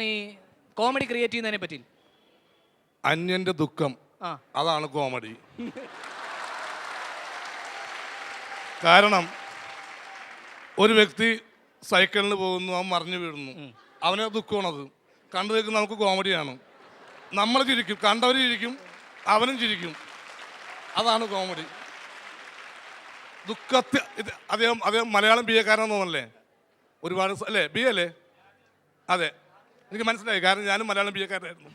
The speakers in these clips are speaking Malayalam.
ഈ കോമഡി ക്രിയേറ്റ് ചെയ്യുന്നതിനെ പറ്റി അന്യന്റെ ദുഃഖം അതാണ് കോമഡി. കാരണം ഒരു വ്യക്തി സൈക്കിളിന് പോകുന്നു, അവൻ മറിഞ്ഞു വീഴുന്നു, അവനെ ദുഃഖമാണത്. കണ്ടു നിൽക്കുന്ന നമുക്ക് കോമഡിയാണ്. നമ്മൾ ചിരിക്കും, കണ്ടവർ ചിരിക്കും, അവനും ചിരിക്കും. അതാണ് കോമഡി. ദുഃഖത്തെ അദ്ദേഹം മലയാളം ബി എക്കാരനെന്ന് തോന്നല്ലേ? ഒരുപാട് അല്ലേ? ബി അല്ലേ? അതെ, എനിക്ക് മനസ്സിലായി. കാരണം ഞാനും മലയാളം ബി എക്കാരനായിരുന്നു.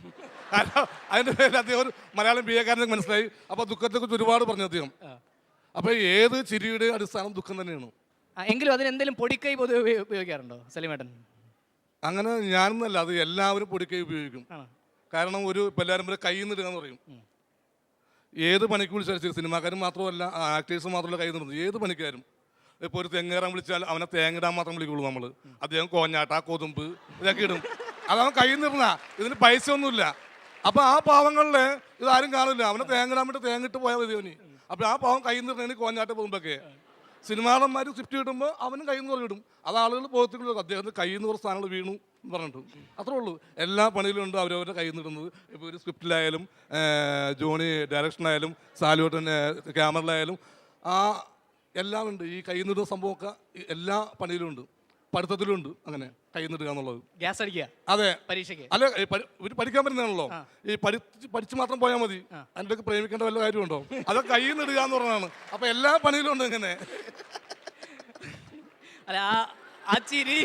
കാരണം അതിൻ്റെ പേരിൽ അദ്ദേഹം ഒരു മലയാളം ബി എക്കാരനൊക്കെ മനസ്സിലായി. അപ്പോൾ ദുഃഖത്തെക്കുറിച്ച് ഒരുപാട് പറഞ്ഞു അദ്ദേഹം. അപ്പോൾ ഏത് ചിരിയുടെ അടിസ്ഥാനം ദുഃഖം തന്നെയാണ്. എങ്കിലും അതിനെന്തെങ്കിലും പൊടിക്കൈ പൊതുവെ ഉപയോഗിക്കാറുണ്ടോ സലീമേട്ടൻ? അങ്ങനെ ഞാനൊന്നല്ല, അത് എല്ലാവരും പൊടിക്കൈ ഉപയോഗിക്കും. കാരണം ഇപ്പം എല്ലാവരും പോലെ കൈ നിടുക എന്ന് പറയും. ഏത് പണിക്ക് വിളിച്ചാൽ, സിനിമാക്കാരും മാത്രമല്ല, ആക്ടേഴ്സ് മാത്രമല്ല കൈ നിടുന്നത്. ഏത് പണിക്കാരും ഇപ്പോൾ ഒരു തെങ്ങേറാൻ വിളിച്ചാൽ അവനെ തേങ്ങിടാൻ മാത്രം വിളിക്കുള്ളൂ നമ്മൾ. അദ്ദേഹം കോഞ്ഞാട്ട, കൊതുമ്പ് ഇതൊക്കെ ഇടും. അതവൻ കൈ നിടുന്ന, ഇതിന് പൈസ ഒന്നുമില്ല. അപ്പോൾ ആ പാവങ്ങളിൽ ഇതാരും കാണില്ല. അവനെ തേങ്ങിടാൻ വേണ്ടി തേങ്ങിട്ട് പോയാൽ മതി അവന്. അപ്പോൾ ആ പാവം കൈ നിടുന്നതിന് കോഞ്ഞാട്ട കൊതുമ്പൊക്കെ. സിനിമാടന്മാർ സ്ക്രിപ്റ്റ് കിട്ടുമ്പോൾ അവനും കൈ നിന്ന് ഇടും. അത് ആളുകൾ ബോധത്തിലുള്ള അദ്ദേഹത്തിന് കൈ നിന്ന് കുറച്ച് സ്ഥാനങ്ങൾ വീണു എന്ന് പറഞ്ഞിട്ട് അത്രേ ഉള്ളൂ. എല്ലാ പണിയിലും ഉണ്ട് അവരവരുടെ കൈ നിടുന്നത്. ഇപ്പോൾ ഒരു സ്ക്രിപ്റ്റിലായാലും, ജോണി ഡയറക്ഷനായാലും, സാലുവേട്ടൻ ക്യാമറയിലായാലും, എല്ലാം ഉണ്ട്. ഈ കൈ നിടുന്ന സംഭവമൊക്കെ എല്ലാ പണിയിലും ഉണ്ട്. പഠിത്തത്തിലും ഉണ്ട്. അങ്ങനെ കൈ നിടുക എന്നുള്ളത്. ഗ്യാസ് അടിക്കുക. അതെ, പരീക്ഷയ്ക്ക് അല്ല, ഇവർ പഠിക്കാൻ പറ്റുന്നതാണല്ലോ. ഈ പഠിച്ച് മാത്രം പോയാൽ മതി. അതിൻ്റെ ഒക്കെ പ്രേമിക്കേണ്ട വല്ല കാര്യമുണ്ടോ? അതൊക്കെ കൈ നിടുക എന്ന് പറഞ്ഞതാണ്. അപ്പൊ എല്ലാ പണിയിലും ഉണ്ട് ഇങ്ങനെ. അല്ല, ആ ചിരി